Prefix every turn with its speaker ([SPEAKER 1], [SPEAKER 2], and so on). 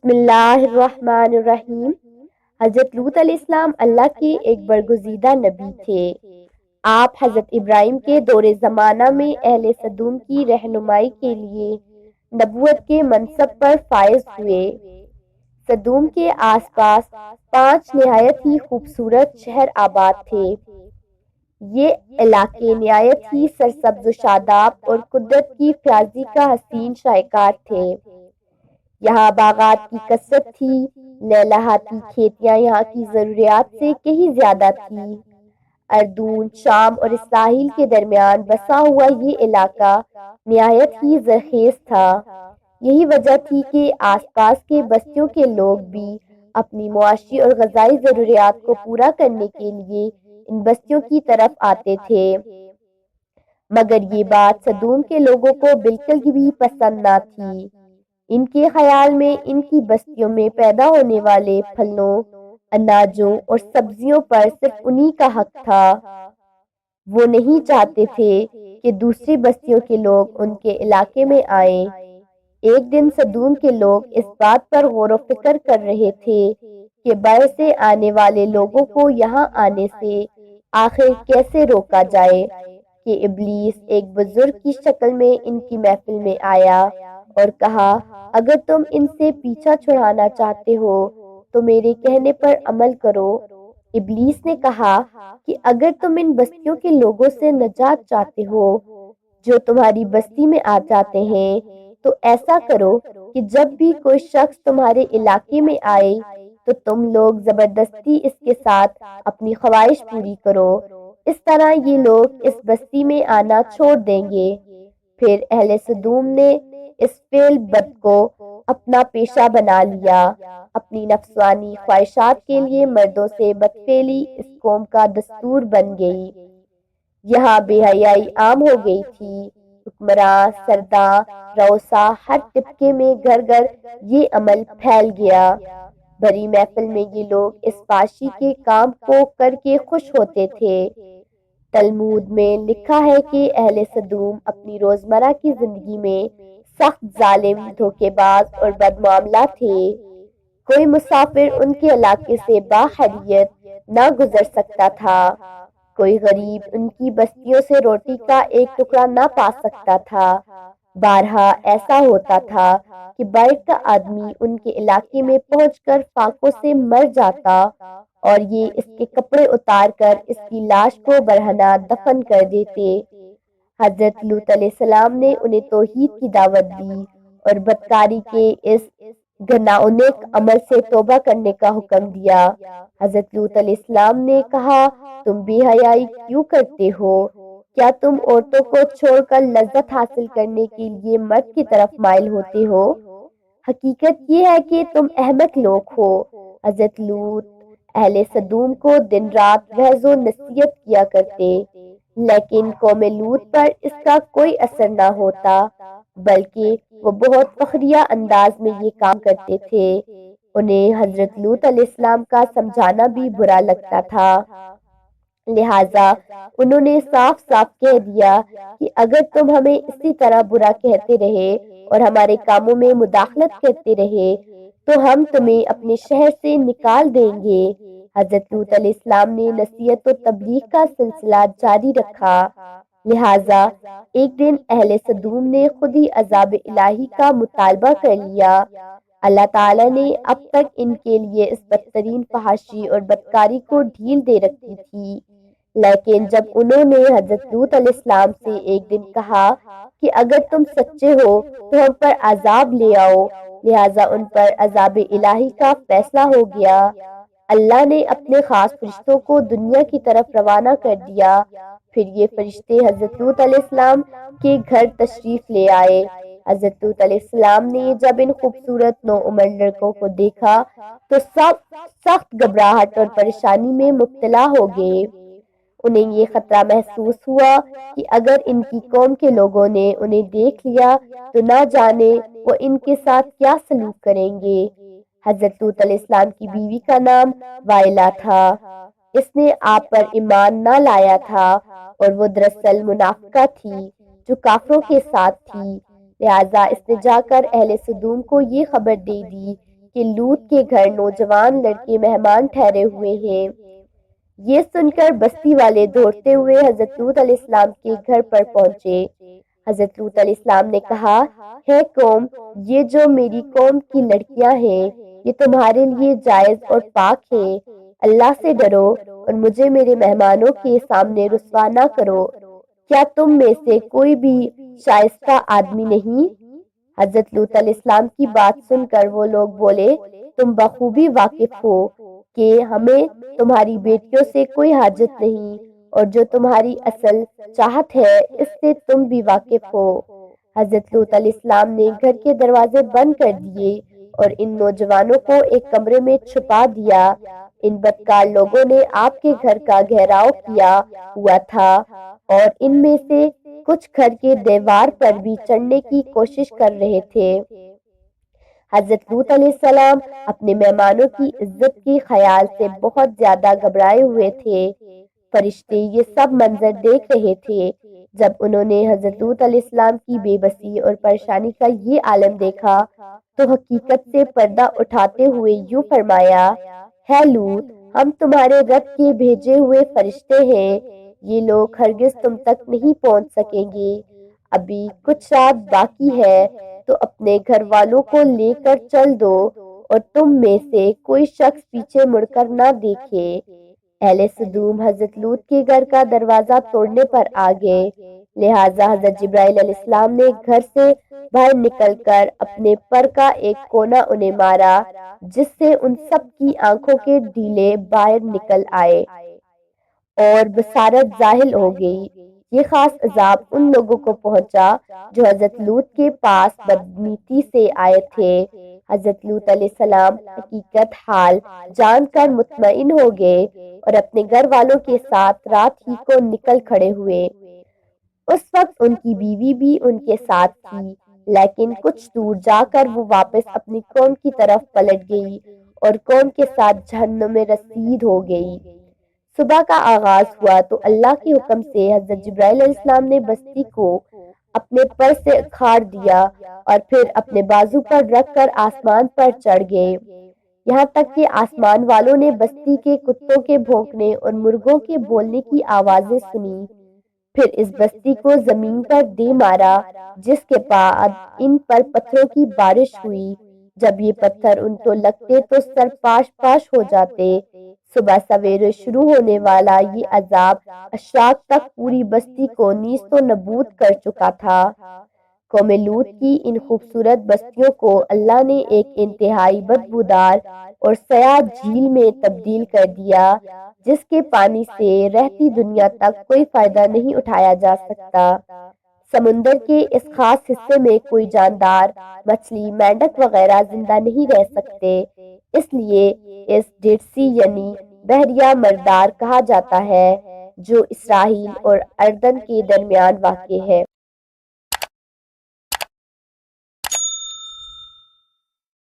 [SPEAKER 1] بسم اللہ الرحمن الرحیم۔ حضرت لوط علیہ السلام اللہ کے ایک برگزیدہ نبی تھے۔ آپ حضرت ابراہیم کے دور زمانہ میں اہل سدوم کی رہنمائی کے لیے نبوت کے منصب پر فائز ہوئے۔ سدوم کے آس پاس 5 نہایت ہی خوبصورت شہر آباد تھے۔ یہ علاقے نہایت ہی سرسبز و شاداب اور قدرت کی فیاضی کا حسین شاہکار تھے۔ یہاں باغات کی کثرت تھی، لہلہاتی کھیتیاں یہاں کی ضروریات سے کہیں زیادہ تھی۔ اردون، شام اور ساحل کے درمیان بسا ہوا یہ علاقہ نہایت ہی زرخیز تھا۔ یہی وجہ تھی کہ آس پاس کے بستیوں کے لوگ بھی اپنی معاشی اور غذائی ضروریات کو پورا کرنے کے لیے ان بستیوں کی طرف آتے تھے۔ مگر یہ بات سدوم کے لوگوں کو بالکل بھی پسند نہ تھی۔ ان کے خیال میں ان کی بستیوں میں پیدا ہونے والے پھلوں، اناجوں اور سبزیوں پر صرف انہی کا حق تھا۔ وہ نہیں چاہتے تھے کہ دوسری بستیوں کے لوگ ان کے علاقے میں آئیں۔ ایک دن سدوم کے لوگ اس بات پر غور و فکر کر رہے تھے کہ باہر سے آنے والے لوگوں کو یہاں آنے سے آخر کیسے روکا جائے کہ ابلیس ایک بزرگ کی شکل میں ان کی محفل میں آیا اور کہا، اگر تم ان سے پیچھا چھڑانا چاہتے ہو تو میرے کہنے پر عمل کرو۔ ابلیس نے کہا کہ اگر تم ان بستیوں کے لوگوں سے نجات چاہتے ہو جو تمہاری بستی میں آ جاتے ہیں تو ایسا کرو کہ جب بھی کوئی شخص تمہارے علاقے میں آئے تو تم لوگ زبردستی اس کے ساتھ اپنی خواہش پوری کرو۔ اس طرح یہ لوگ اس بستی میں آنا چھوڑ دیں گے۔ پھر اہل سدوم نے اس فعل بد کو اپنا پیشہ بنا لیا۔ اپنی نفسانی خواہشات کے لیے مردوں سے بدفعلی اس قوم کا دستور بن گئی۔ یہاں بے حیائی عام ہو گئی تھی۔ حکمراں، سردار، رؤسا، ہر طبقے میں گھر گھر یہ عمل پھیل گیا۔ بڑی محفل میں یہ لوگ اس فحاشی کے کام کو کر کے خوش ہوتے تھے۔ تلمود میں لکھا ہے کہ اہل سدوم اپنی روزمرہ کی زندگی میں سخت ظالم، دھوکے باز اور بدمعاملہ تھے۔ کوئی مسافر ان کے علاقے سے باخیریت نہ گزر سکتا تھا۔ کوئی غریب ان کی بستیوں سے روٹی کا ایک ٹکڑا نہ پا سکتا تھا۔ بارہا ایسا ہوتا تھا کہ باہر کا آدمی ان کے علاقے میں پہنچ کر فاقوں سے مر جاتا اور یہ اس کے کپڑے اتار کر اس کی لاش کو برہنہ دفن کر دیتے۔ حضرت لوط علیہ السلام نے انہیں توحید کی دعوت دی اور بدکاری کے اس گھناؤنک عمل سے توبہ کرنے کا حکم دیا۔ حضرت لوط علیہ السلام نے کہا، تم بے حیائی کیوں کرتے ہو؟ کیا تم عورتوں کو چھوڑ کر لذت حاصل کرنے کے لیے مرد کی طرف مائل ہوتے ہو؟ حقیقت یہ ہے کہ تم احمق لوگ ہو۔ حضرت لوط اہل سدوم کو دن رات وعظ و نصیحت کیا کرتے، لیکن قوم لوط پر اس کا کوئی اثر نہ ہوتا، بلکہ وہ بہت فخریہ انداز میں یہ کام کرتے تھے۔ انہیں حضرت لوط علیہ السلام کا سمجھانا بھی برا لگتا تھا، لہٰذا انہوں نے صاف صاف کہہ دیا کہ اگر تم ہمیں اسی طرح برا کہتے رہے اور ہمارے کاموں میں مداخلت کرتے رہے تو ہم تمہیں اپنے شہر سے نکال دیں گے۔ حضرت لوط علیہ السلام نے نصیحت و تبلیغ کا سلسلہ جاری رکھا، لہٰذا ایک دن اہل سدوم نے خود ہی عذاب الہی کا مطالبہ کر لیا۔ اللہ تعالیٰ نے اب تک ان کے لیے اس بدترین فحاشی اور بدکاری کو ڈھیل دے رکھی تھی، لیکن جب انہوں نے حضرت لوط علیہ السلام سے ایک دن کہا کہ اگر تم سچے ہو تو ہم پر عذاب لے آؤ، لہٰذا ان پر عذاب الہی کا فیصلہ ہو گیا۔ اللہ نے اپنے خاص فرشتوں کو دنیا کی طرف روانہ کر دیا۔ پھر یہ فرشتے حضرت لوط علیہ السلام کے گھر تشریف لے آئے۔ حضرت لوط علیہ السلام نے جب ان خوبصورت نوعمر لڑکوں کو دیکھا تو سب سخت گھبراہٹ اور پریشانی میں مبتلا ہو گئے۔ انہیں یہ خطرہ محسوس ہوا کہ اگر ان کی قوم کے لوگوں نے انہیں دیکھ لیا تو نہ جانے وہ ان کے ساتھ کیا سلوک کریں گے۔ حضرت لوط علیہ السلام کی بیوی کا نام وائلہ تھا۔ اس نے آپ پر ایمان نہ لایا تھا اور وہ دراصل منافقہ تھی جو کافروں کے ساتھ تھی، لہٰذا اس نے جا کر اہل سدوم کو یہ خبر دے دی کہ لوط کے گھر نوجوان لڑکے مہمان ٹھہرے ہوئے ہیں۔ یہ سن کر بستی والے دوڑتے ہوئے حضرت لوط علیہ السلام کے گھر پر پہنچے۔ حضرت لوط علیہ السلام نے کہا، ہے قوم، یہ جو میری قوم کی لڑکیاں ہیں یہ تمہارے لیے جائز اور پاک ہیں۔ اللہ سے ڈرو اور مجھے میرے مہمانوں کے سامنے رسوا نہ کرو۔ کیا تم میں سے کوئی بھی شائستہ آدمی نہیں؟ حضرت لوط علیہ السلام کی بات سن کر وہ لوگ بولے، تم بخوبی واقف ہو کہ ہمیں تمہاری بیٹیوں سے کوئی حاجت نہیں، اور جو تمہاری اصل چاہت ہے اس سے تم بھی واقف ہو۔ حضرت لوط علیہ السلام نے گھر کے دروازے بند کر دیے اور ان نوجوانوں کو ایک کمرے میں چھپا دیا۔ ان بدکار لوگوں نے آپ کے گھر کا گھیراؤ کیا ہوا تھا اور ان میں سے کچھ گھر کے دیوار پر بھی چڑھنے کی کوشش کر رہے تھے۔ حضرت لوط علیہ السلام اپنے مہمانوں کی عزت کے خیال سے بہت زیادہ گھبرائے ہوئے تھے۔ فرشتے یہ سب منظر دیکھ رہے تھے۔ جب انہوں نے حضرت لوط علیہ السلام کی بے بسی اور پریشانی کا یہ عالم دیکھا تو حقیقت سے پردہ اٹھاتے ہوئے یوں فرمایا، ہے لوط، ہم تمہارے رب کے بھیجے ہوئے فرشتے ہیں، یہ لوگ ہرگز تم تک نہیں پہنچ سکیں گے۔ ابھی کچھ رات باقی ہے تو اپنے گھر والوں کو لے کر چل دو اور تم میں سے کوئی شخص پیچھے مڑ کر نہ دیکھے۔ اہل سدوم حضرت لوط کے گھر کا دروازہ توڑنے پر آ گئے، لہٰذا حضرت جبرائیل علیہ السلام نے گھر سے باہر نکل کر اپنے پر کا ایک کونا انہیں مارا، جس سے ان سب کی آنکھوں کے ڈھیلے باہر نکل آئے اور بصارت ظاہر ہو گئی۔ یہ خاص عذاب ان لوگوں کو پہنچا جو حضرت لوط کے پاس بدنیتی سے آئے تھے۔ حضرت لوط علیہ السلام حقیقت حال جان کر مطمئن ہو گئے اور اپنے گھر والوں کے ساتھ رات ہی کو نکل کھڑے ہوئے۔ اس وقت ان کی بیوی بھی ان کے ساتھ تھی، لیکن کچھ دور جا کر وہ واپس اپنی قوم کی طرف پلٹ گئی اور قوم کے ساتھ جہنم میں رسید ہو گئی۔ صبح کا آغاز ہوا تو اللہ کے حکم سے حضرت جبرائیل علیہ السلام نے بستی کو اپنے پر سے اکھاڑ دیا اور پھر اپنے بازو پر رکھ کر آسمان پر چڑھ گئے، یہاں تک کہ آسمان والوں نے بستی کے کتوں کے بھونکنے اور مرغوں کے بولنے کی آوازیں سنی۔ پھر اس بستی کو زمین پر دے مارا، جس کے بعد ان پر پتھروں کی بارش ہوئی۔ جب یہ پتھر ان کو لگتے تو سر پاش پاش ہو جاتے۔ صبح سویرے شروع ہونے والا یہ عذاب اشراق تک پوری بستی کو نیست و نابود کر چکا تھا۔ قوم لوط کی ان خوبصورت بستیوں کو اللہ نے ایک انتہائی بدبودار اور سیاہ جھیل میں تبدیل کر دیا، جس کے پانی سے رہتی دنیا تک کوئی فائدہ نہیں اٹھایا جا سکتا۔ سمندر کے اس خاص حصے میں کوئی جاندار، مچھلی، مینڈک وغیرہ زندہ نہیں رہ سکتے، اس لیے اس ڈیڈ سی یعنی بحیرہ مردار کہا جاتا ہے، جو اسرائیل اور اردن کے درمیان واقع ہے۔